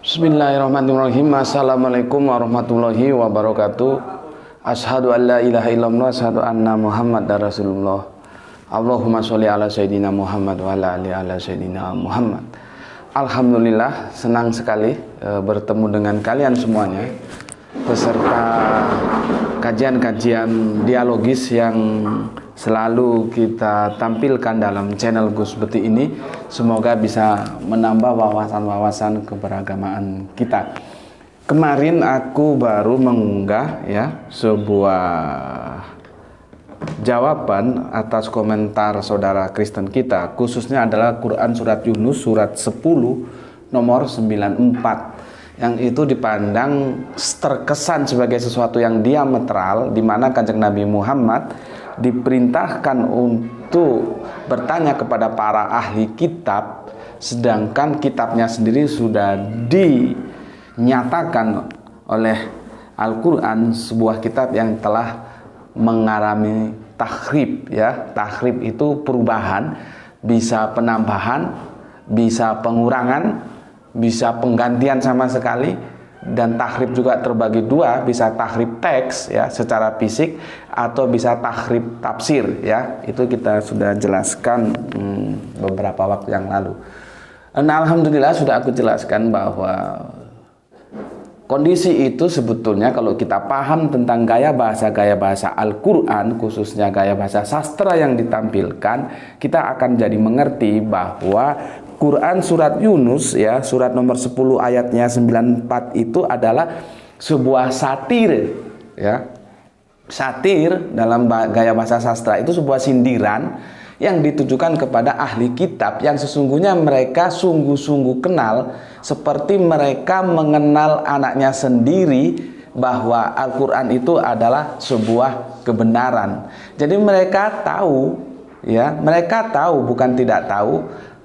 Bismillahirrahmanirrahim. Assalamualaikum warahmatullahi wabarakatuh. Asyhadu an la ilaha illallah, asyhadu anna Muhammadar Rasulullah. Allahumma sholli ala sayyidina Muhammad wa ala ali sayyidina Muhammad. Alhamdulillah, senang sekali bertemu dengan kalian semuanya beserta kajian-kajian dialogis yang selalu kita tampilkan dalam channel Gus Beti ini. Semoga bisa menambah wawasan-wawasan keberagamaan kita. Kemarin aku baru mengunggah sebuah jawaban atas komentar saudara Kristen kita, khususnya adalah Quran surat Yunus surat 10 nomor 94, yang itu dipandang terkesan sebagai sesuatu yang diametral, di mana Kanjeng Nabi Muhammad diperintahkan untuk bertanya kepada para ahli kitab, sedangkan kitabnya sendiri sudah dinyatakan oleh Al-Quran sebuah kitab yang telah mengalami takhrib. Takhrib itu perubahan, bisa penambahan, bisa pengurangan, bisa penggantian sama sekali. Dan takhrib juga terbagi dua, bisa takhrib teks secara fisik, atau bisa takhrib tafsir itu kita sudah jelaskan beberapa waktu yang lalu. Nah, alhamdulillah sudah aku jelaskan bahwa kondisi itu sebetulnya kalau kita paham tentang gaya bahasa Al-Quran, khususnya gaya bahasa sastra yang ditampilkan, kita akan jadi mengerti bahwa Quran surat Yunus surat nomor 10 ayatnya 94 itu adalah sebuah satir Satir dalam gaya bahasa sastra itu sebuah sindiran yang ditujukan kepada ahli kitab yang sesungguhnya mereka sungguh-sungguh kenal, seperti mereka mengenal anaknya sendiri bahwa Al-Quran itu adalah sebuah kebenaran. Jadi mereka tahu mereka tahu, bukan tidak tahu,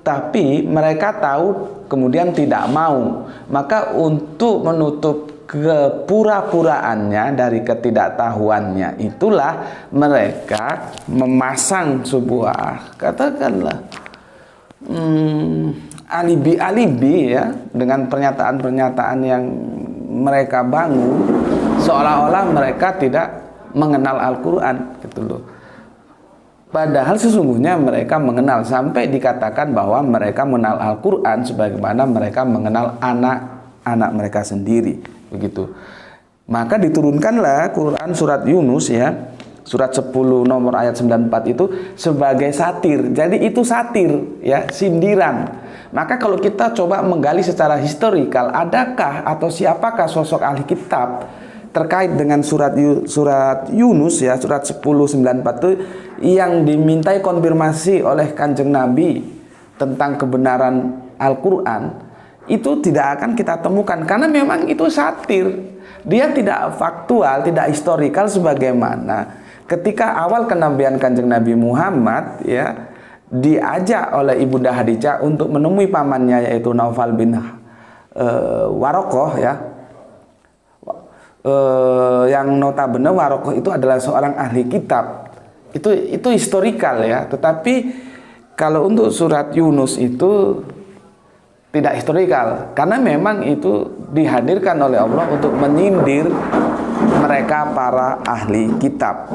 tapi mereka tahu kemudian tidak mau. Maka untuk menutup kepura-puraannya dari ketidaktahuannya, itulah mereka memasang sebuah, katakanlah, alibi-alibi dengan pernyataan-pernyataan yang mereka bangun seolah-olah mereka tidak mengenal Al-Quran gitu loh. Padahal sesungguhnya mereka mengenal, sampai dikatakan bahwa mereka mengenal Al-Quran sebagaimana mereka mengenal anak-anak mereka sendiri, begitu. Maka diturunkanlah Quran surat Yunus surat 10 nomor ayat 94 itu sebagai satir. Jadi itu satir sindiran. Maka kalau kita coba menggali secara historikal, adakah atau siapakah sosok ahli kitab terkait dengan surat Yunus surat 10:94 itu yang dimintai konfirmasi oleh Kanjeng Nabi tentang kebenaran Al-Quran, itu tidak akan kita temukan, karena memang itu satir. Dia tidak faktual, tidak historikal sebagaimana ketika awal kenabian Kanjeng Nabi Muhammad diajak oleh Ibunda Khadijah untuk menemui pamannya, yaitu Naufal bin Warokoh yang notabene Warokoh itu adalah seorang ahli kitab. Itu historikal tetapi kalau untuk surat Yunus itu tidak historikal, karena memang itu dihadirkan oleh Allah untuk menyindir mereka para ahli kitab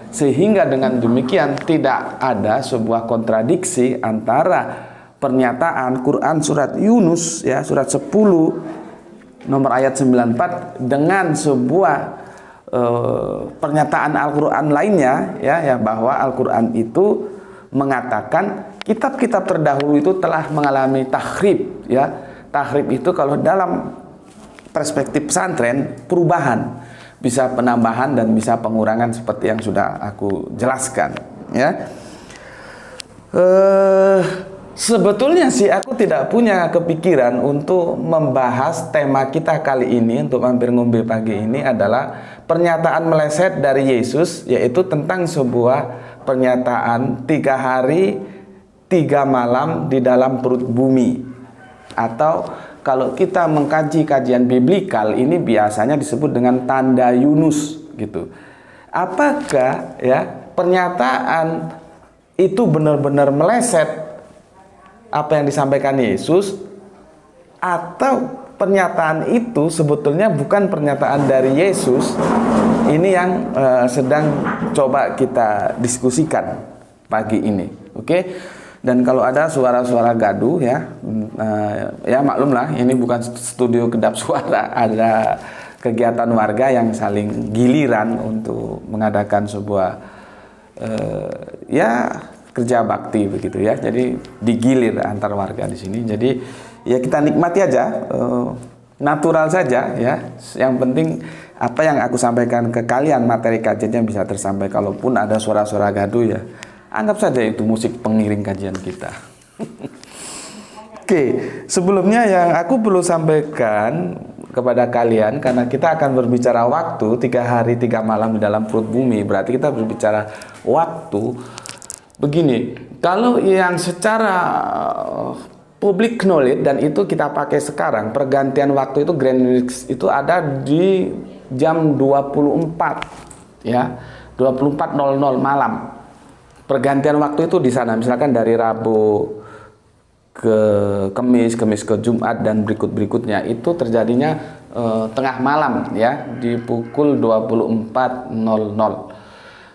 sehingga dengan demikian tidak ada sebuah kontradiksi antara pernyataan Quran surat Yunus surat 10 nomor ayat 94 dengan sebuah pernyataan Al-Quran lainnya bahwa Al-Quran itu mengatakan kitab-kitab terdahulu itu telah mengalami takhrib. Takhrib itu kalau dalam perspektif pesantren perubahan, bisa penambahan dan bisa pengurangan seperti yang sudah aku jelaskan Sebetulnya sih aku tidak punya kepikiran untuk membahas tema kita kali ini untuk mampir ngombe pagi ini adalah pernyataan meleset dari Yesus, yaitu tentang sebuah pernyataan 3 hari 3 malam di dalam perut bumi. Atau kalau kita mengkaji kajian biblikal, ini biasanya disebut dengan tanda Yunus gitu. Apakah pernyataan itu benar-benar meleset apa yang disampaikan Yesus, atau pernyataan itu sebetulnya bukan pernyataan dari Yesus. Ini yang sedang coba kita diskusikan pagi ini. Oke? Dan kalau ada suara-suara gaduh ya, ya maklumlah ini bukan studio kedap suara, ada kegiatan warga yang saling giliran untuk mengadakan sebuah ya kerja bakti begitu ya. Jadi digilir antar warga di sini. Jadi ya kita nikmati aja, natural saja ya. Yang penting apa yang aku sampaikan ke kalian, materi kajiannya bisa tersampaikan. Kalaupun ada suara-suara gaduh ya, anggap saja itu musik pengiring kajian kita. Oke, sebelumnya yang aku perlu sampaikan kepada kalian, karena kita akan berbicara waktu 3 hari 3 malam di dalam perut bumi, berarti kita berbicara waktu. Begini, kalau yang secara public knowledge dan itu kita pakai sekarang, pergantian waktu itu Greenwich itu ada di jam 24 ya, 24.00 malam. Pergantian waktu itu di sana, misalkan dari Rabu ke Kamis, Kamis ke Jumat dan berikut-berikutnya itu terjadinya tengah malam ya, di pukul 24.00.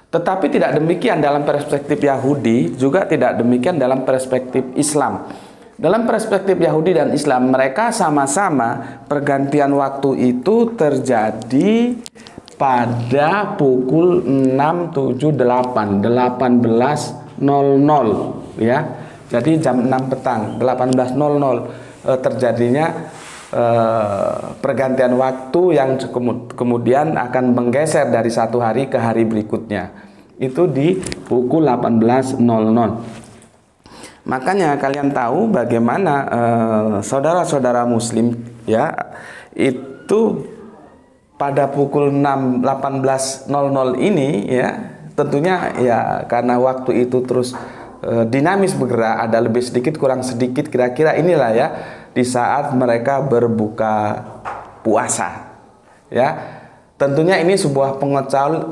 Tetapi tidak demikian dalam perspektif Yahudi, juga tidak demikian dalam perspektif Islam. Dalam perspektif Yahudi dan Islam, mereka sama-sama pergantian waktu itu terjadi pada pukul 6, 7, 8, 18.00 ya. Jadi jam 6 petang, 18.00 terjadinya pergantian waktu yang kemudian akan menggeser dari satu hari ke hari berikutnya. Itu di pukul 18.00. Makanya kalian tahu bagaimana saudara-saudara muslim ya, itu pada pukul 18.00 ini ya, tentunya ya karena waktu itu terus dinamis bergerak, ada lebih sedikit kurang sedikit, kira-kira inilah ya di saat mereka berbuka puasa ya. Tentunya ini sebuah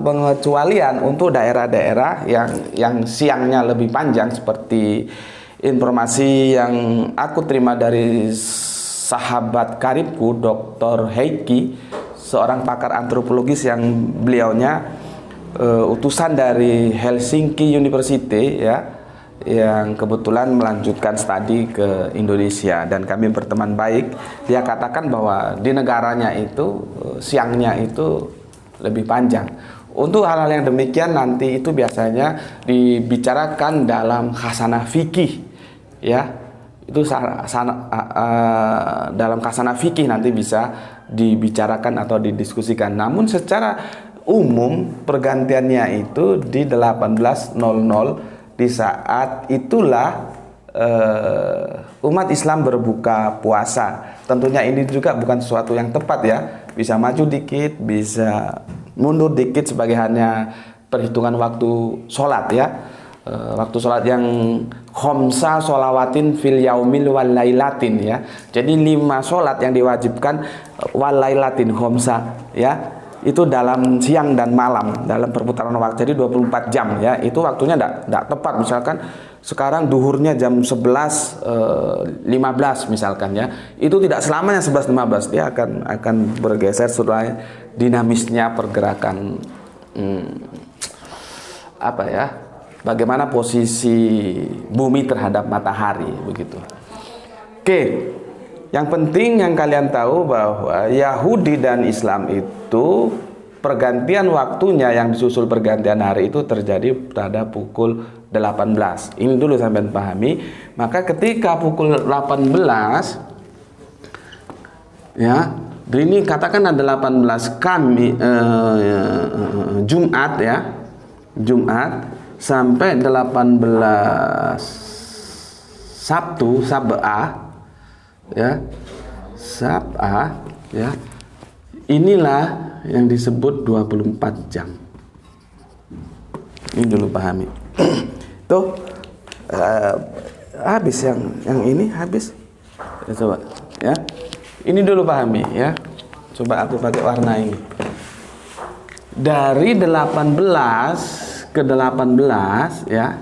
pengecualian untuk daerah-daerah yang siangnya lebih panjang, seperti informasi yang aku terima dari sahabat karibku Dr. Heiki, seorang pakar antropologis yang beliaunya utusan dari Helsinki University ya, yang kebetulan melanjutkan studi ke Indonesia dan kami berteman baik. Dia katakan bahwa di negaranya itu siangnya itu lebih panjang. Untuk hal-hal yang demikian nanti itu biasanya dibicarakan dalam khasanah fikih ya. Itu dalam khasanah fikih nanti bisa dibicarakan atau didiskusikan. Namun secara umum pergantiannya itu di 18.00. Di saat itulah umat Islam berbuka puasa. Tentunya ini juga bukan sesuatu yang tepat ya. Bisa maju dikit, bisa mundur dikit sebagai hanya perhitungan waktu sholat ya. Waktu sholat yang khomsa sholawatin fil yaumil wal lailatin ya. Jadi 5 sholat yang diwajibkan wal lailatin khomsa ya. Itu dalam siang dan malam, dalam perputaran waktu, jadi 24 jam ya. Itu waktunya tidak tepat. Misalkan sekarang duhurnya jam 11.15 misalkan ya, itu tidak selamanya 11.15, dia akan bergeser sesuai dinamisnya pergerakan apa ya, bagaimana posisi bumi terhadap matahari begitu. Oke. Yang penting yang kalian tahu bahwa Yahudi dan Islam itu pergantian waktunya yang disusul pergantian hari itu terjadi pada pukul 18. Ini dulu sampai pahami. Maka ketika pukul 18 ya, ini katakan ada 18 Jumat ya. Jumat sampai 18 Sabtu, Sab'ah ya, Sab'ah ya, inilah yang disebut 24 jam. Ini dulu pahami. Tuh habis yang ini habis. Coba ya. Ini dulu pahami ya. Coba aku pakai warna ini. Dari 18 ke 18 ya.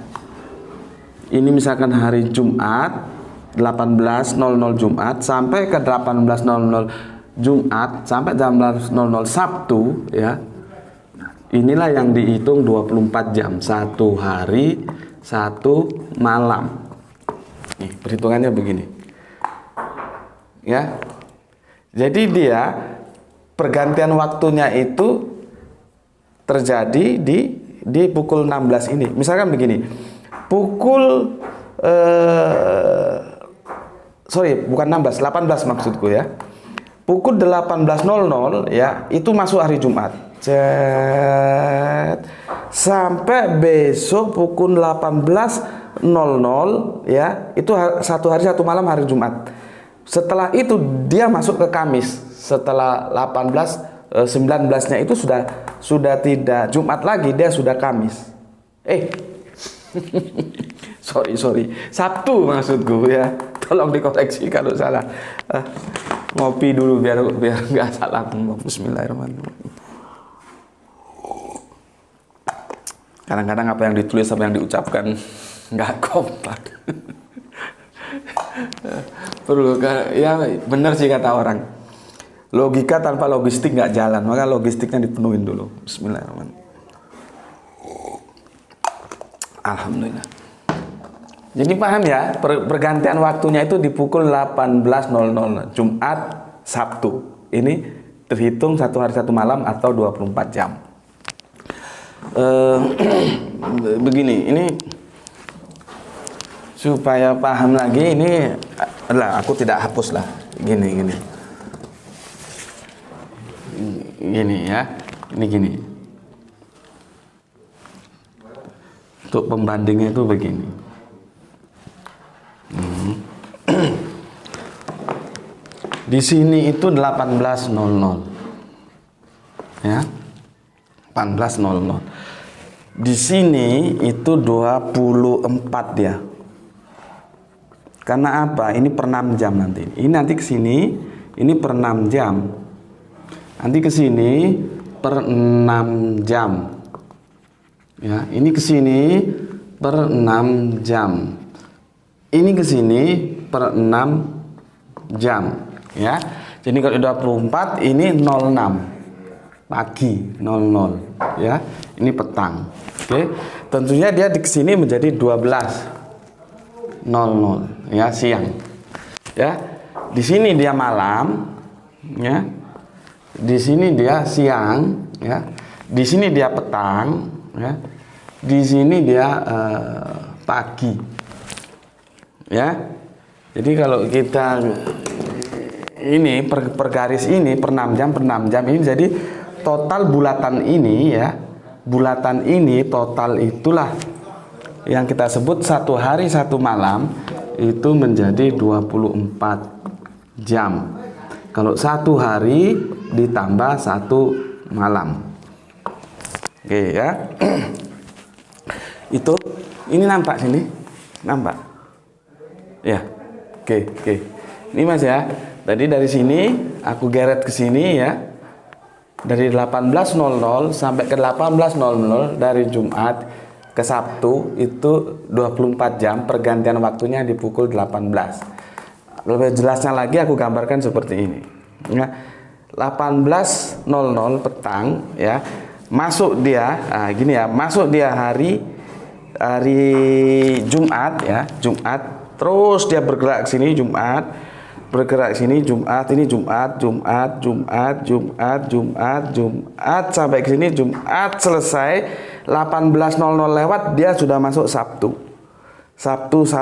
Ini misalkan hari Jumat 18.00 Jumat sampai ke 18.00 Jumat sampai 18.00 Sabtu ya. Inilah yang dihitung 24 jam, 1 hari 1 malam. Nih, perhitungannya begini. Ya. Jadi dia pergantian waktunya itu terjadi di pukul 16 ini. Misalkan begini. Pukul bukan 16, 18 maksudku ya. Pukul 18.00 ya, itu masuk hari Jumat. Sampai besok pukul 18.00 ya, itu 1 hari 1 malam hari Jumat. Setelah itu dia masuk ke Kamis. Setelah 19-nya itu sudah tidak Jumat lagi, dia sudah Kamis. sorry, Sabtu maksudku ya. Tolong dikoreksi kalau salah. Ngopi dulu biar nggak salah. Bismillahirrahmanirrahim. Kadang-kadang apa yang ditulis sama yang diucapkan nggak kompak. Perlu ya, benar sih kata orang. Logika tanpa logistik nggak jalan, maka logistiknya dipenuhin dulu. Bismillahirrahmanirrahim. Alhamdulillah. Jadi paham ya, pergantian waktunya itu di pukul 18.00 Jumat Sabtu. Ini terhitung 1 hari 1 malam atau 24 jam. Begini, ini supaya paham lagi, ini aku tidak hapus lah. Gini ya, ini gini. Untuk pembandingnya itu begini. Di sini itu 18.00 ya, 18.00. Di sini itu 24 ya. Karena apa? Ini per 6 jam nanti. Ini nanti ke sini, ini per 6 jam. Nanti ke sini per 6 jam. Ya, ini ke sini per 6 jam. Ini ke sini per 6 jam, ya. Jadi kalau 24 ini 06 pagi, 00 ya. Ini petang. Oke. Tentunya dia di sini menjadi 12.00 ya, siang. Ya. Di sini dia malam, ya. Di sini dia siang, ya. Di sini dia petang, ya. Di sini dia pagi. Ya. Jadi kalau kita ini per garis ini per 6 jam ini, jadi total bulatan ini ya. Bulatan ini total itulah yang kita sebut 1 hari 1 malam itu menjadi 24 jam. Kalau 1 hari ditambah 1 malam. Oke ya. Itu ini nampak sini? Nampak? Ya. Oke. Ini Mas ya. Tadi dari sini aku geret ke sini ya. Dari 18.00 sampai ke 18.00 dari Jumat ke Sabtu itu 24 jam, pergantian waktunya di pukul 18. Lebih jelasnya lagi aku gambarkan seperti ini. Ya. 18.00 petang ya. Masuk dia, gini ya, masuk dia hari Jumat ya, Jumat. Terus dia bergerak ke sini Jumat. Bergerak sini Jumat, ini Jumat sampai ke sini Jumat selesai. 18.00 lewat dia sudah masuk Sabtu terus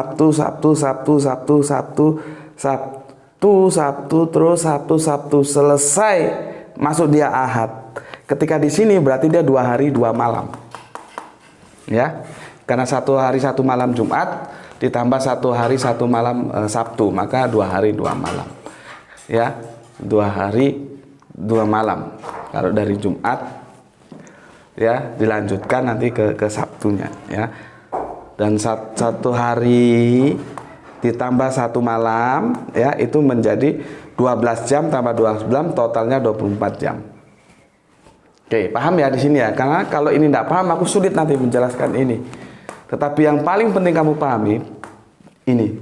Sabtu selesai masuk dia Ahad. Ketika di sini berarti dia 2 hari 2 malam ya, karena 1 hari 1 malam Jumat ditambah 1 hari 1 malam Sabtu, maka 2 hari 2 malam ya, 2 hari 2 malam kalau dari Jumat ya, dilanjutkan nanti ke Sabtunya ya. Dan 1 hari ditambah 1 malam ya, itu menjadi 12 jam tambah 12 jam, totalnya 24 jam. Oke, paham ya di sini ya? Karena kalau ini tidak paham aku sulit nanti menjelaskan ini. Tetapi yang paling penting kamu pahami ini.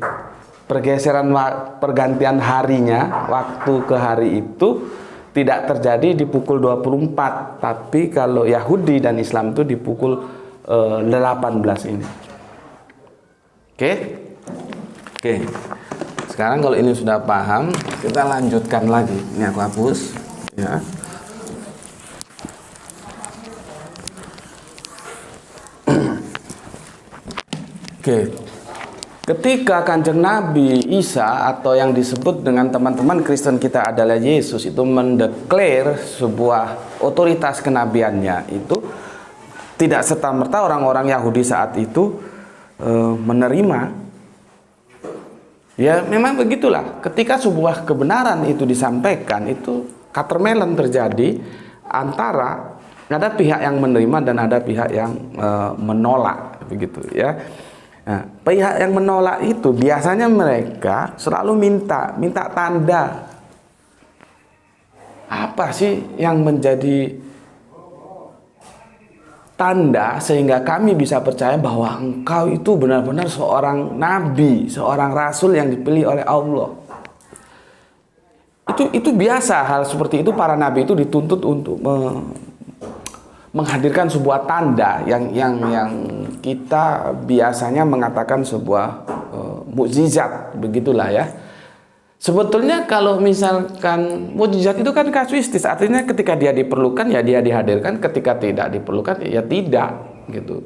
pergantian harinya, waktu ke hari itu tidak terjadi di pukul 24, tapi kalau Yahudi dan Islam itu di pukul 18 ini. Oke? Oke. Sekarang kalau ini sudah paham, kita lanjutkan lagi. Ini aku hapus, ya. Oke. Ketika Kanjeng Nabi Isa atau yang disebut dengan teman-teman Kristen kita adalah Yesus itu mendeklar sebuah otoritas kenabiannya, itu tidak serta-merta orang-orang Yahudi saat itu menerima. Ya memang begitulah. Ketika sebuah kebenaran itu disampaikan, itu katermelan terjadi antara ada pihak yang menerima dan ada pihak yang menolak, begitu ya. Nah, pihak yang menolak itu biasanya mereka selalu minta tanda. Apa sih yang menjadi tanda sehingga kami bisa percaya bahwa engkau itu benar-benar seorang nabi, seorang rasul yang dipilih oleh Allah? Itu biasa hal seperti itu. Para nabi itu dituntut untuk menghadirkan sebuah tanda yang kita biasanya mengatakan sebuah mukjizat, begitulah ya. Sebetulnya kalau misalkan mukjizat itu kan kasuistis, artinya ketika dia diperlukan ya dia dihadirkan, ketika tidak diperlukan ya tidak, gitu.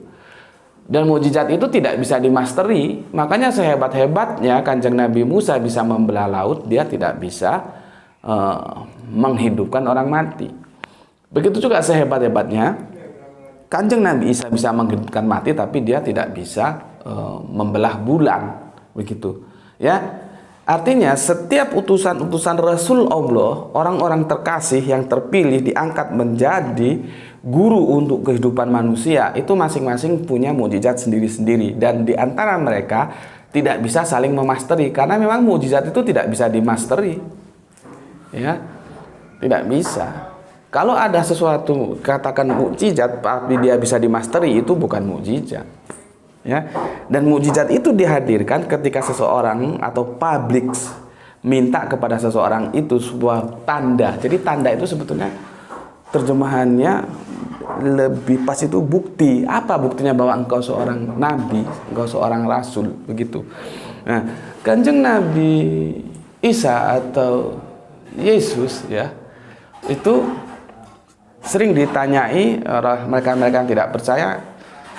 Dan mukjizat itu tidak bisa dimasteri. Makanya sehebat-hebatnya Kanjeng Nabi Musa bisa membelah laut, dia tidak bisa menghidupkan orang mati. Begitu juga sehebat-hebatnya Kanjeng Nabi Isa bisa menghidupkan mati, tapi dia tidak bisa membelah bulan, begitu. Ya, artinya setiap utusan-utusan Rasul Allah, orang-orang terkasih yang terpilih diangkat menjadi guru untuk kehidupan manusia, itu masing-masing punya mukjizat sendiri-sendiri, dan di antara mereka tidak bisa saling memasteri karena memang mukjizat itu tidak bisa dimasteri. Ya, tidak bisa. Kalau ada sesuatu katakan mukjizat tapi dia bisa dimasteri, itu bukan mukjizat. Ya. Dan mukjizat itu dihadirkan ketika seseorang atau publik minta kepada seseorang itu sebuah tanda. Jadi tanda itu sebetulnya terjemahannya lebih pas itu bukti. Apa buktinya bahwa engkau seorang nabi, engkau seorang rasul, begitu. Nah, Kanjeng Nabi Isa atau Yesus ya, itu sering ditanyai mereka-mereka yang tidak percaya,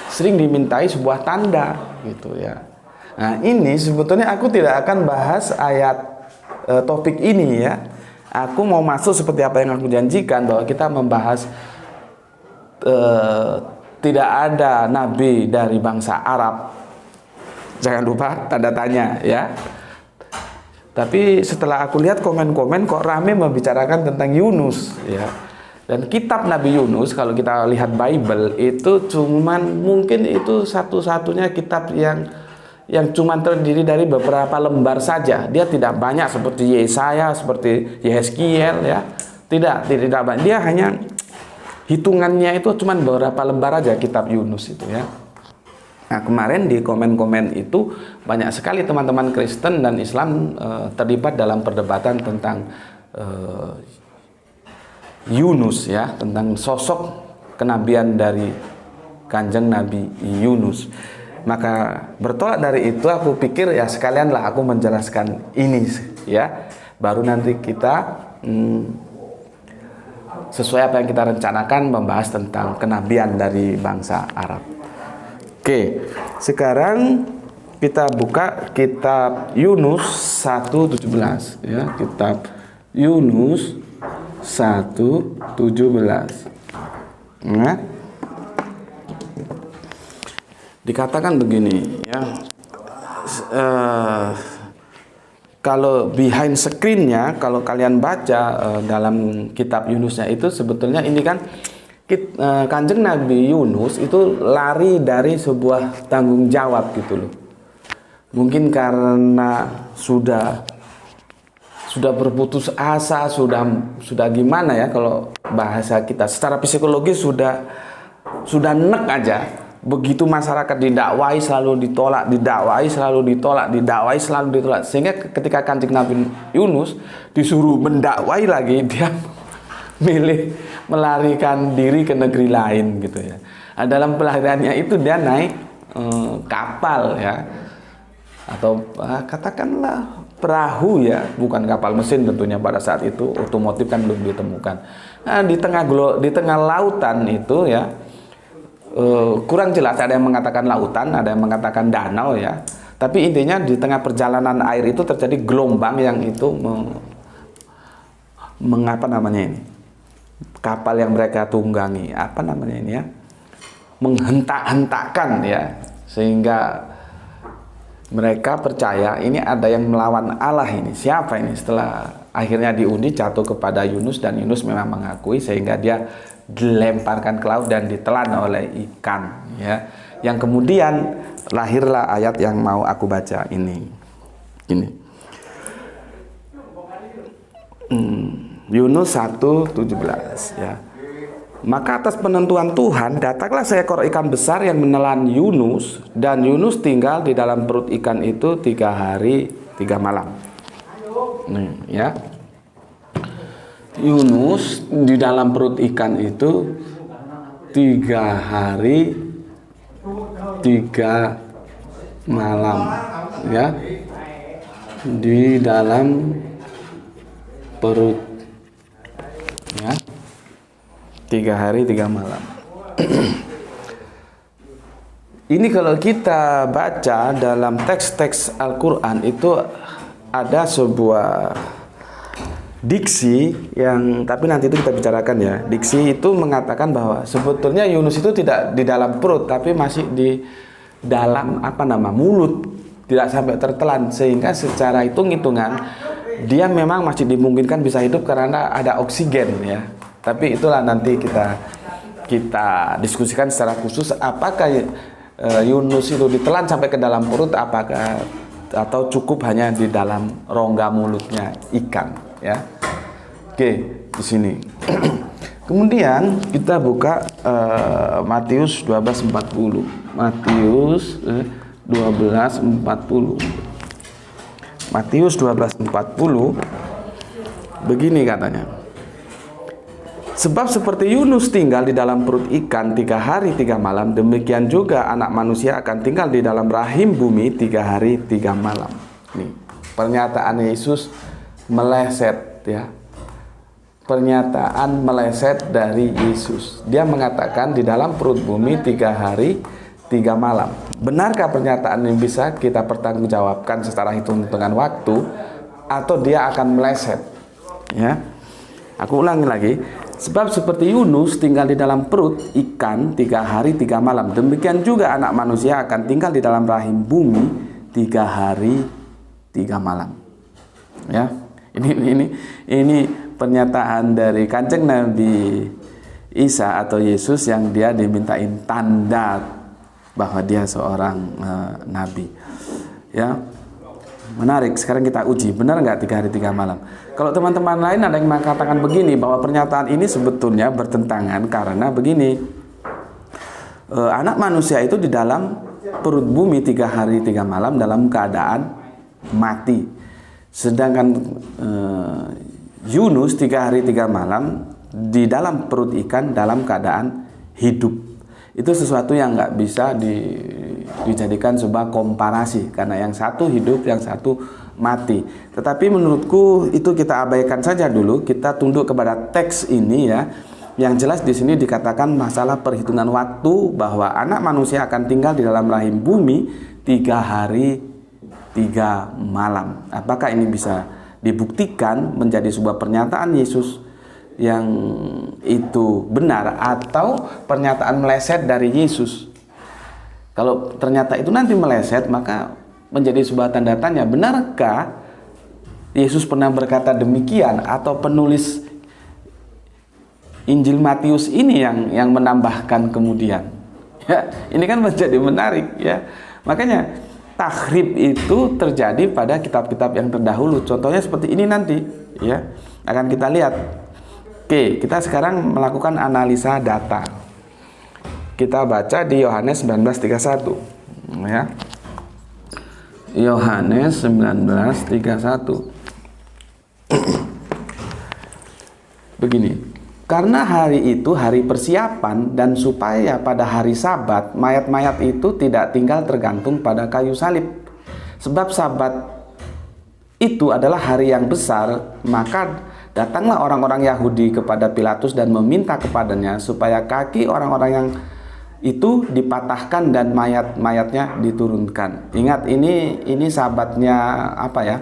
sering dimintai sebuah tanda, gitu ya. Nah, ini sebetulnya aku tidak akan bahas ayat topik ini ya. Aku mau masuk seperti apa yang aku janjikan, bahwa kita membahas tidak ada nabi dari bangsa Arab. Jangan lupa tanda tanya ya. Tapi setelah aku lihat komen-komen kok rame membicarakan tentang Yunus ya. Dan kitab Nabi Yunus, kalau kita lihat Bible, itu cuman mungkin itu satu-satunya kitab yang cuman terdiri dari beberapa lembar saja. Dia tidak banyak seperti Yesaya, seperti Yehezkiel ya. Tidak banyak. Dia hanya hitungannya itu cuman beberapa lembar aja kitab Yunus itu ya. Nah, kemarin di komen-komen itu banyak sekali teman-teman Kristen dan Islam terlibat dalam perdebatan tentang Yunus ya, tentang sosok kenabian dari Kanjeng Nabi Yunus. Maka bertolak dari itu aku pikir ya sekalianlah aku menjelaskan ini ya. Baru nanti kita sesuai apa yang kita rencanakan membahas tentang kenabian dari bangsa Arab. Oke, sekarang kita buka kitab Yunus 1:17 ya, kitab Yunus 1:17. Nah, dikatakan begini ya, kalau behind screen-nya, kalau kalian baca dalam kitab Yunusnya itu sebetulnya ini kan Kanjeng Nabi Yunus itu lari dari sebuah tanggung jawab gitu loh. Mungkin karena sudah berputus asa, sudah gimana ya, kalau bahasa kita secara psikologis sudah nek aja. begitu masyarakat didakwai selalu ditolak, didakwai selalu ditolak, didakwai selalu ditolak, sehingga ketika Kanjeng Nabi Yunus disuruh mendakwai lagi, dia milih melarikan diri ke negeri lain gitu ya. Nah, dalam pelariannya itu dia naik kapal ya, atau katakanlah perahu ya, bukan kapal mesin tentunya pada saat itu, otomotif kan belum ditemukan. Nah, di tengah lautan itu ya, kurang jelas, ada yang mengatakan lautan, ada yang mengatakan danau ya, tapi intinya di tengah perjalanan air itu terjadi gelombang yang itu mengapa namanya ini, kapal yang mereka tunggangi, apa namanya ini ya, menghentak-hentakan ya, sehingga mereka percaya ini ada yang melawan Allah ini. Siapa ini? Setelah akhirnya diundi jatuh kepada Yunus, dan Yunus memang mengakui, sehingga dia dilemparkan ke laut dan ditelan oleh ikan ya. Yang kemudian lahirlah ayat yang mau aku baca ini. Yunus 1:17 ya. Maka atas penentuan Tuhan datanglah seekor ikan besar yang menelan Yunus, dan Yunus tinggal di dalam perut ikan itu 3 hari 3 malam. Nih ya. Yunus di dalam perut ikan itu 3 hari 3 malam ya. Di dalam perut ya. 3 hari 3 malam. Ini kalau kita baca dalam teks-teks Al-Quran itu ada sebuah diksi yang, tapi nanti itu kita bicarakan ya. Diksi itu mengatakan bahwa sebetulnya Yunus itu tidak di dalam perut, tapi masih di dalam mulut, tidak sampai tertelan, sehingga secara hitung-hitungan dia memang masih dimungkinkan bisa hidup karena ada oksigen ya. Tapi itulah nanti kita diskusikan secara khusus, apakah Yunus itu ditelan sampai ke dalam perut, apakah atau cukup hanya di dalam rongga mulutnya ikan ya. Oke, di sini. Kemudian kita buka Matius 12:40. Matius 12:40. Matius 12:40 begini katanya. Sebab seperti Yunus tinggal di dalam perut ikan 3 hari 3 malam, demikian juga anak manusia akan tinggal di dalam rahim bumi 3 hari 3 malam. Nih, pernyataan Yesus meleset ya. Pernyataan meleset dari Yesus. Dia mengatakan di dalam perut bumi 3 hari 3 malam. Benarkah pernyataan ini bisa kita pertanggungjawabkan secara hitung-hitungan waktu, atau dia akan meleset? Ya. Aku ulangi lagi. Sebab seperti Yunus tinggal di dalam perut ikan 3 hari 3 malam, demikian juga anak manusia akan tinggal di dalam rahim bumi 3 hari 3 malam. Ya, ini pernyataan dari Kanjeng Nabi Isa atau Yesus yang dia dimintain tanda bahwa dia seorang nabi. Ya. Menarik, sekarang kita uji, benar nggak 3 hari 3 malam? Kalau teman-teman lain ada yang mengatakan begini, bahwa pernyataan ini sebetulnya bertentangan karena begini, anak manusia itu di dalam perut bumi 3 hari 3 malam dalam keadaan mati, sedangkan Yunus 3 hari 3 malam di dalam perut ikan dalam keadaan hidup. Itu sesuatu yang nggak bisa dijadikan sebuah komparasi, karena yang satu hidup, yang satu mati. Tetapi menurutku itu kita abaikan saja dulu, kita tunduk kepada teks ini ya. Yang jelas di sini dikatakan masalah perhitungan waktu, bahwa anak manusia akan tinggal di dalam rahim bumi 3 hari 3 malam. Apakah ini bisa dibuktikan menjadi sebuah pernyataan Yesus yang itu benar, atau pernyataan meleset dari Yesus? Kalau ternyata itu nanti meleset, maka menjadi sebuah tanda tanya, benarkah Yesus pernah berkata demikian, atau penulis Injil Matius ini yang menambahkan kemudian? Ya, ini kan menjadi menarik ya. Makanya takhrib itu terjadi pada kitab-kitab yang terdahulu. Contohnya seperti ini nanti ya, akan kita lihat. Oke, kita sekarang melakukan analisa data. Kita baca di Yohanes 19:31 ya. Yohanes 19:31. Begini, karena hari itu hari persiapan, dan supaya pada hari Sabat mayat-mayat itu tidak tinggal tergantung pada kayu salib. Sebab Sabat itu adalah hari yang besar, maka datanglah orang-orang Yahudi kepada Pilatus dan meminta kepadanya supaya kaki orang-orang yang itu dipatahkan dan mayat-mayatnya diturunkan. Ingat, ini Sabatnya apa ya?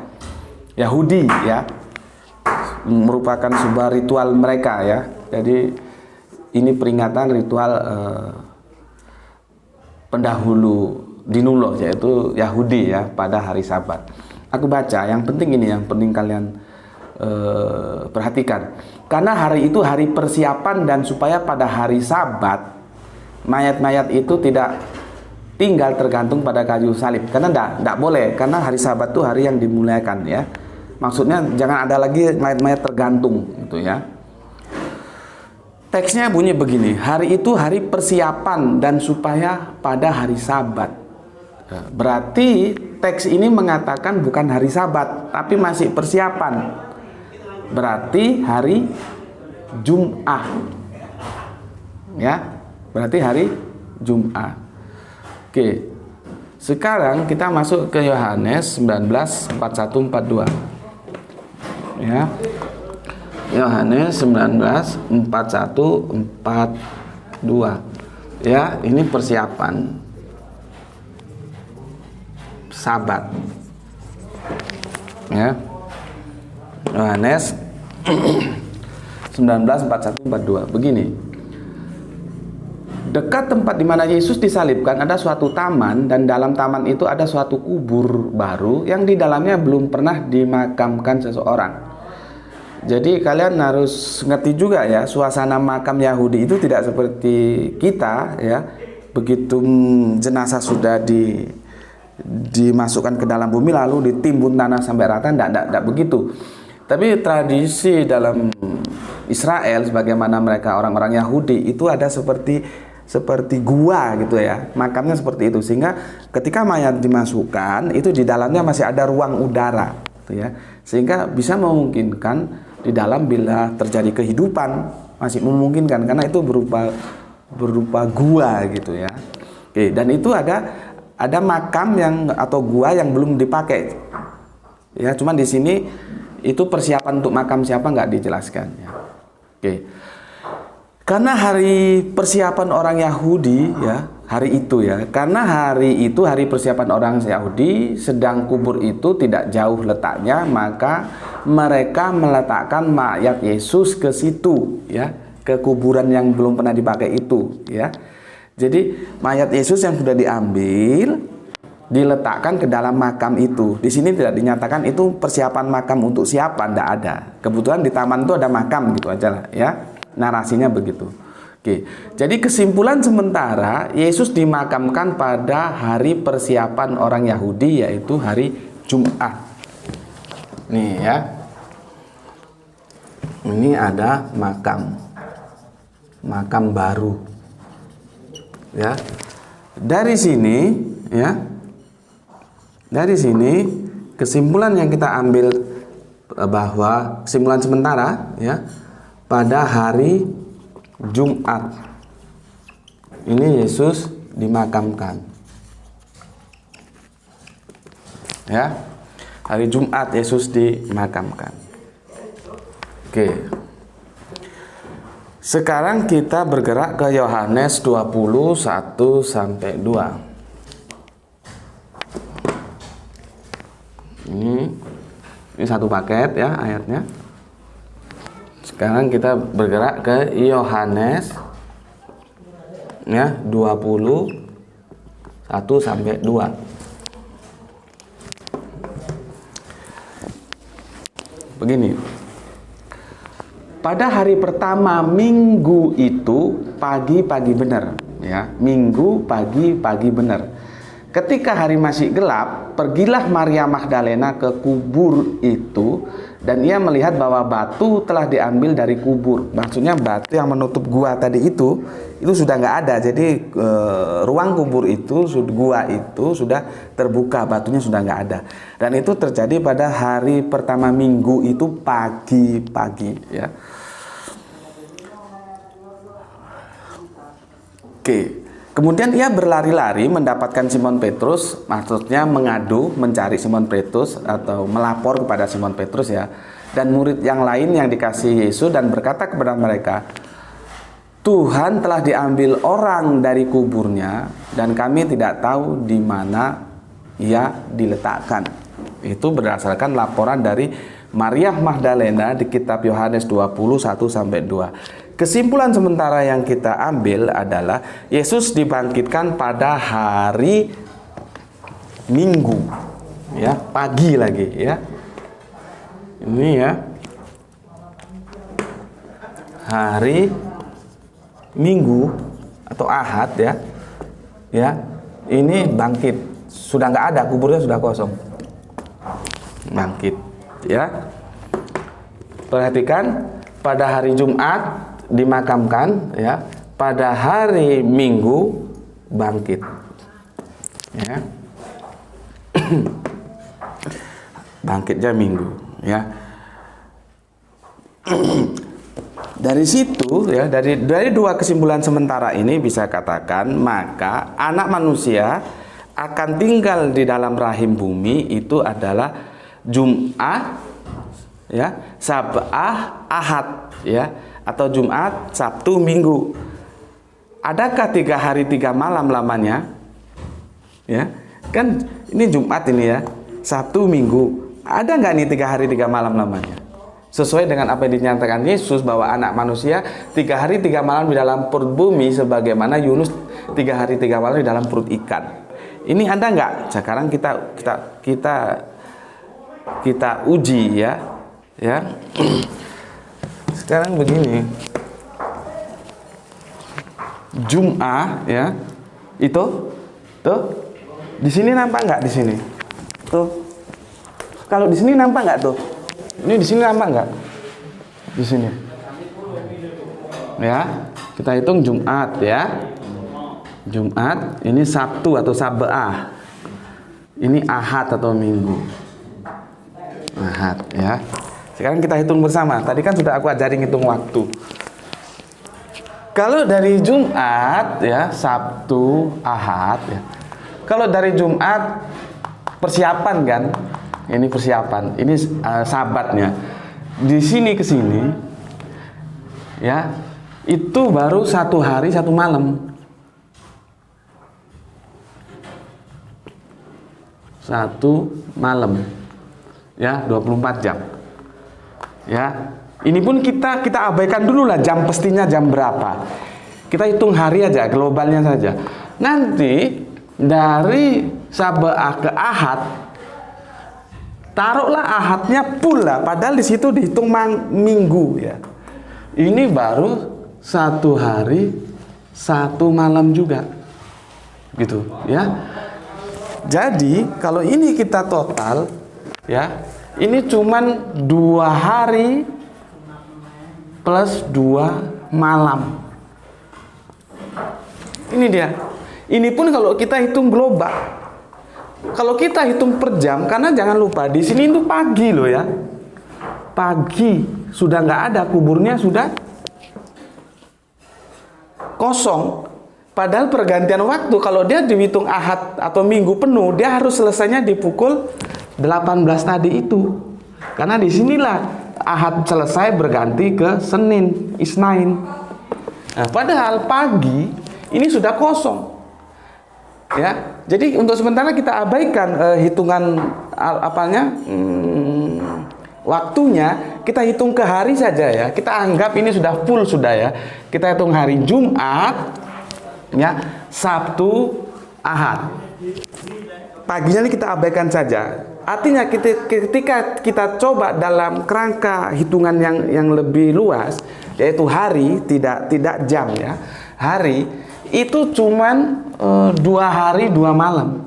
Yahudi ya. Merupakan sebuah ritual mereka ya. Jadi ini peringatan ritual pendahulu dinuloh, yaitu Yahudi ya, pada hari Sabat. Aku baca, yang penting ini, yang penting kalian perhatikan. Karena hari itu hari persiapan, dan supaya pada hari Sabat mayat-mayat itu tidak tinggal tergantung pada kayu salib. Karena tidak boleh, karena hari Sabat itu hari yang dimuliakan ya. Maksudnya jangan ada lagi mayat-mayat tergantung gitu ya. Teksnya bunyi begini, hari itu hari persiapan, dan supaya pada hari Sabat. Berarti teks ini mengatakan bukan hari Sabat, tapi masih persiapan. Berarti hari Jumat ya. Berarti hari Jumat. Oke. Sekarang kita masuk ke Yohanes 19:41-42. Ya. Yohanes 19:41-42. Ya, ini persiapan Sabat. Ya. Yohanes 19:41-42. Begini. Dekat tempat di mana Yesus disalibkan ada suatu taman, dan dalam taman itu ada suatu kubur baru yang di dalamnya belum pernah dimakamkan seseorang. Jadi kalian harus ngerti juga ya, suasana makam Yahudi itu tidak seperti kita ya. Begitu jenazah sudah dimasukkan ke dalam bumi lalu ditimbun tanah sampai rata, tidak begitu. Tapi tradisi dalam Israel, sebagaimana mereka orang-orang Yahudi, itu ada seperti gua gitu ya, makamnya seperti itu, sehingga ketika mayat dimasukkan itu di dalamnya masih ada ruang udara gitu ya, sehingga bisa memungkinkan di dalam bila terjadi kehidupan masih memungkinkan, karena itu berupa gua gitu ya. Oke, dan itu ada makam yang atau gua yang belum dipakai ya, cuman di sini itu persiapan untuk makam siapa nggak dijelaskan ya. Oke. Karena hari persiapan orang Yahudi ya, hari itu ya. Karena hari itu hari persiapan orang Yahudi, sedang kubur itu tidak jauh letaknya, maka mereka meletakkan mayat Yesus ke situ ya, ke kuburan yang belum pernah dipakai itu ya. Jadi mayat Yesus yang sudah diambil diletakkan ke dalam makam itu. Di sini tidak dinyatakan itu persiapan makam untuk siapa, tidak ada. Kebetulan di taman itu ada makam gitu aja lah ya. Narasinya begitu. Oke. Jadi kesimpulan sementara, Yesus dimakamkan pada hari persiapan orang Yahudi, yaitu hari Jumat. Nih ya. Ini ada makam baru. Ya. Dari sini ya. Dari sini kesimpulan yang kita ambil bahwa kesimpulan sementara ya, pada hari Jumat ini Yesus dimakamkan. Ya. Hari Jumat Yesus dimakamkan. Oke. Sekarang kita bergerak ke Yohanes 21-2. Ini satu paket ya ayatnya. Sekarang kita bergerak ke Yohanes ya 21-2. Begini. Pada hari pertama minggu itu pagi-pagi benar ya. Minggu pagi-pagi benar. Ketika hari masih gelap, pergilah Maria Magdalena ke kubur itu Dan ia melihat bahwa batu telah diambil dari kubur. Maksudnya batu yang menutup gua tadi itu sudah nggak ada. Jadi ruang kubur itu, gua itu sudah terbuka, batunya sudah nggak ada. Dan itu terjadi pada hari pertama minggu itu pagi-pagi, ya. Oke. Kemudian ia berlari-lari mendapatkan Simon Petrus, maksudnya mengadu, mencari Simon Petrus atau melapor kepada Simon Petrus, ya, dan murid yang lain yang dikasihi Yesus, dan berkata kepada mereka, Tuhan telah diambil orang dari kuburnya dan kami tidak tahu di mana ia diletakkan. Itu berdasarkan laporan dari Maria Magdalena di kitab Yohanes 20:1-2. Kesimpulan sementara yang kita ambil adalah Yesus dibangkitkan pada hari Minggu, ya, pagi lagi, ya. Ini, ya, hari Minggu atau Ahad, ya. Ya, ini bangkit. Sudah nggak ada, kuburnya sudah kosong. Bangkit, ya. Perhatikan, pada hari Jumat dimakamkan, ya, pada hari Minggu bangkit, ya. Bangkitnya Minggu, ya. Dari situ, ya, dari dua kesimpulan sementara ini bisa katakan maka anak manusia akan tinggal di dalam rahim bumi itu adalah Jumat, ya, Sabah, Ahad, ya, atau Jumat, Sabtu, Minggu. Adakah 3 hari 3 malam lamanya? Ya, kan ini Jumat ini, ya, Sabtu, Minggu. Ada nggak nih 3 hari 3 malam lamanya? Sesuai dengan apa yang dinyatakan Yesus bahwa anak manusia 3 hari 3 malam di dalam perut bumi sebagaimana Yunus 3 hari 3 malam di dalam perut ikan. Ini ada nggak? Sekarang kita uji, ya, ya. Sekarang begini, Jumat, ya, itu tuh di sini nampak nggak? Di sini tuh, kalau di sini nampak nggak tuh? Ini di sini nampak nggak? Di sini, ya, kita hitung Jumat, ya, Jumat, ini Sabtu atau Sabah, ini Ahad atau Minggu, Ahad, ya. Sekarang kita hitung bersama. Tadi kan sudah aku ajarin hitung waktu. Kalau dari Jumat, ya, Sabtu, Ahad, ya. Kalau dari Jumat persiapan kan? Ini persiapan. Ini sabatnya. Di sini ke sini, ya, itu baru 1 hari 1 malam. 1 malam. Ya, 24 jam. Ya, ini pun kita abaikan dulu lah jam pastinya jam berapa. Kita hitung hari aja, globalnya saja. Nanti dari Sabah ke Ahad, taruhlah Ahadnya pula, padahal di situ dihitung minggu, ya. Ini baru 1 hari 1 malam juga, gitu, ya. Jadi kalau ini kita total, ya, ini cuman 2 hari plus 2 malam. Ini dia. Ini pun kalau kita hitung global. Kalau kita hitung per jam, karena jangan lupa di sini itu pagi loh, ya. Pagi sudah nggak ada, kuburnya sudah kosong. Padahal pergantian waktu kalau dia dihitung Ahad atau Minggu penuh, dia harus selesainya di pukul 18 tadi itu. Karena disinilah Ahad selesai berganti ke Senin, Isnain. Nah, padahal pagi ini sudah kosong, ya. Jadi untuk sementara kita abaikan hitungan waktunya, kita hitung ke hari saja, ya. Kita anggap ini sudah full sudah, ya. Kita hitung hari Jumat, ya, Sabtu, Ahad. Paginya ini kita abaikan saja. Artinya ketika kita coba dalam kerangka hitungan yang lebih luas, yaitu hari, tidak jam, ya. Hari itu cuman 2 hari 2 malam.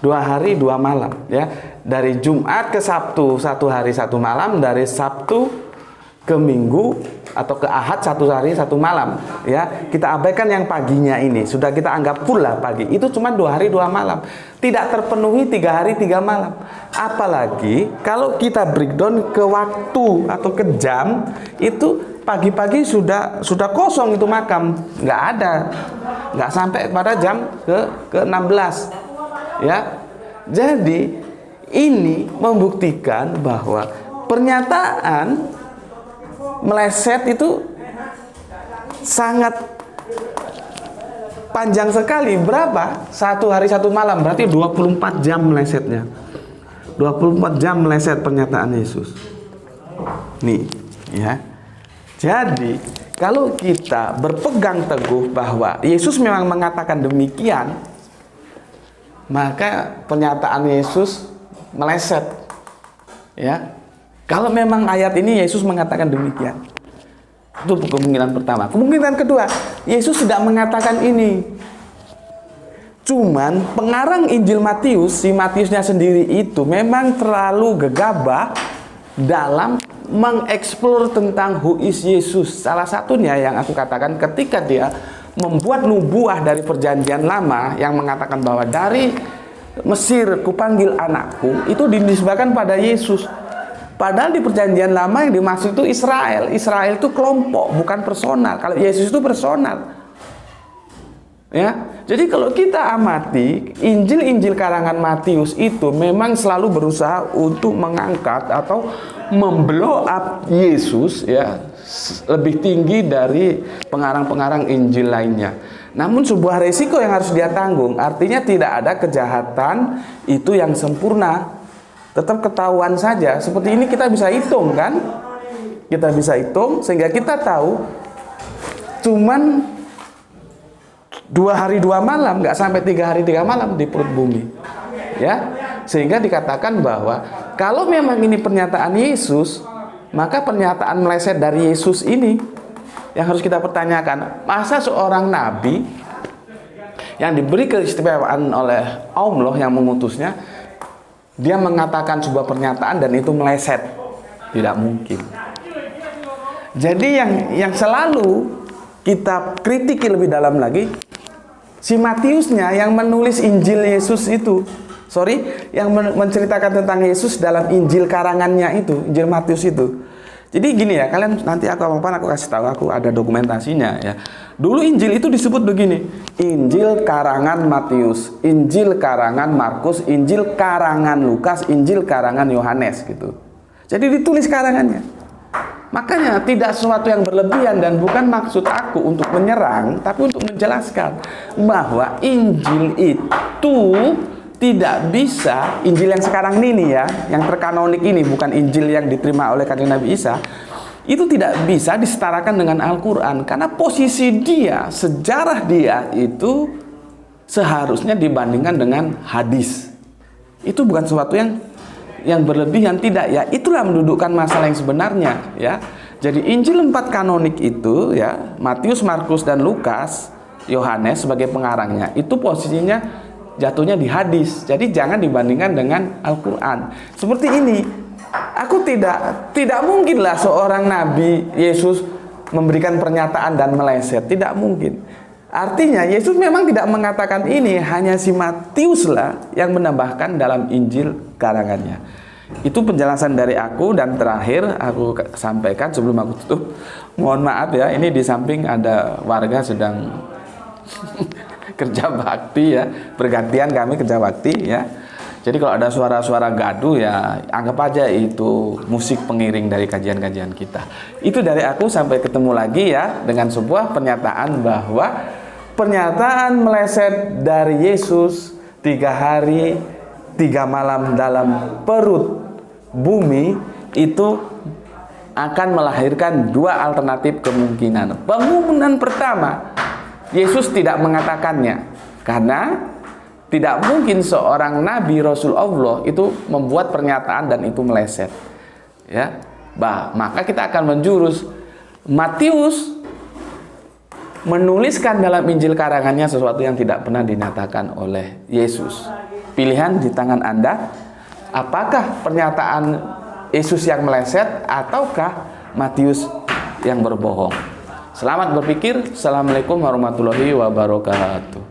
2 hari 2 malam, ya. dari Jumat ke Sabtu 1 hari 1 malam, dari Sabtu ke Minggu atau ke Ahad 1 hari 1 malam, ya. Kita abaikan yang paginya ini, sudah kita anggap full lah pagi. Itu cuma 2 hari 2 malam, tidak terpenuhi 3 hari 3 malam. Apalagi kalau kita breakdown ke waktu atau ke jam, itu pagi-pagi sudah kosong itu makam, nggak ada, nggak sampai pada jam ke 16, ya. Jadi ini membuktikan bahwa pernyataan meleset itu sangat panjang sekali. Berapa? 1 hari 1 malam, berarti 24 jam melesetnya. 24 jam meleset pernyataan Yesus. Nih, ya. Jadi, kalau kita berpegang teguh bahwa Yesus memang mengatakan demikian, maka pernyataan Yesus meleset. Ya. Kalau memang ayat ini Yesus mengatakan demikian, itu kemungkinan pertama. Kemungkinan kedua, Yesus tidak mengatakan ini. Cuman pengarang Injil Matius, si Matiusnya sendiri itu memang terlalu gegabah dalam mengeksplor tentang who is Yesus. Salah satunya yang aku katakan ketika dia membuat nubuah dari perjanjian lama yang mengatakan bahwa dari Mesir kupanggil anakku, itu dinisbahkan pada Yesus. Padahal di perjanjian lama yang dimaksud itu Israel. Israel itu kelompok, bukan personal. Kalau Yesus itu personal. Ya. Jadi kalau kita amati Injil-Injil karangan Matius itu memang selalu berusaha untuk mengangkat atau memblow up Yesus, ya, lebih tinggi dari pengarang-pengarang Injil lainnya. Namun sebuah resiko yang harus dia tanggung. Artinya tidak ada kejahatan itu yang sempurna. Tetap ketahuan saja. Seperti ini kita bisa hitung, kan? Kita bisa hitung sehingga kita tahu cuman 2 hari 2 malam, nggak sampai 3 hari 3 malam di perut bumi, ya. Sehingga dikatakan bahwa kalau memang ini pernyataan Yesus, maka pernyataan meleset dari Yesus ini yang harus kita pertanyakan. Masa seorang nabi yang diberi keistimewaan oleh Allah yang mengutusnya, dia mengatakan sebuah pernyataan dan itu meleset? Tidak mungkin. Jadi yang selalu kita kritiki lebih dalam lagi, si Matiusnya yang menulis Injil Yesus itu, yang menceritakan tentang Yesus dalam Injil karangannya itu, Injil Matius itu. Jadi gini ya, kalian nanti aku kasih tahu, aku ada dokumentasinya ya. Dulu Injil itu disebut begini: Injil karangan Matius, Injil karangan Markus, Injil karangan Lukas, Injil karangan Yohanes gitu. Jadi ditulis karangannya. Makanya tidak sesuatu yang berlebihan dan bukan maksud aku untuk menyerang, tapi untuk menjelaskan bahwa Injil itu tidak bisa, Injil yang sekarang ini ya, yang terkanonik ini, bukan Injil yang diterima oleh Kanjeng Nabi Isa, itu tidak bisa disetarakan dengan Al-Quran. Karena posisi dia, sejarah dia itu seharusnya dibandingkan dengan hadis. Itu bukan sesuatu yang berlebihan, tidak ya. Itulah mendudukkan masalah yang sebenarnya ya. Jadi Injil 4 kanonik itu ya, Matius, Markus, dan Lukas, Yohanes sebagai pengarangnya, itu posisinya jatuhnya di hadis. Jadi jangan dibandingkan dengan Al-Quran. Seperti ini, aku tidak mungkinlah seorang nabi Yesus memberikan pernyataan dan meleset. Tidak mungkin. Artinya Yesus memang tidak mengatakan ini, hanya si Matius lah yang menambahkan dalam Injil karangannya. Itu penjelasan dari aku. Dan terakhir aku sampaikan sebelum aku tutup, mohon maaf ya, ini di samping ada warga sedang kerja bakti ya, bergantian kami kerja bakti ya. Jadi kalau ada suara-suara gaduh ya anggap aja itu musik pengiring dari kajian-kajian kita. Itu dari aku, sampai ketemu lagi ya dengan sebuah pernyataan bahwa pernyataan meleset dari Yesus 3 hari 3 malam dalam perut bumi itu akan melahirkan 2 alternatif kemungkinan. Kemungkinan pertama, Yesus tidak mengatakannya karena tidak mungkin seorang nabi Rasul Allah itu membuat pernyataan dan itu meleset. Ya, maka kita akan menjurus Matius menuliskan dalam Injil karangannya sesuatu yang tidak pernah dinyatakan oleh Yesus. Pilihan di tangan Anda. Apakah pernyataan Yesus yang meleset ataukah Matius yang berbohong? Selamat berpikir. Assalamualaikum warahmatullahi wabarakatuh.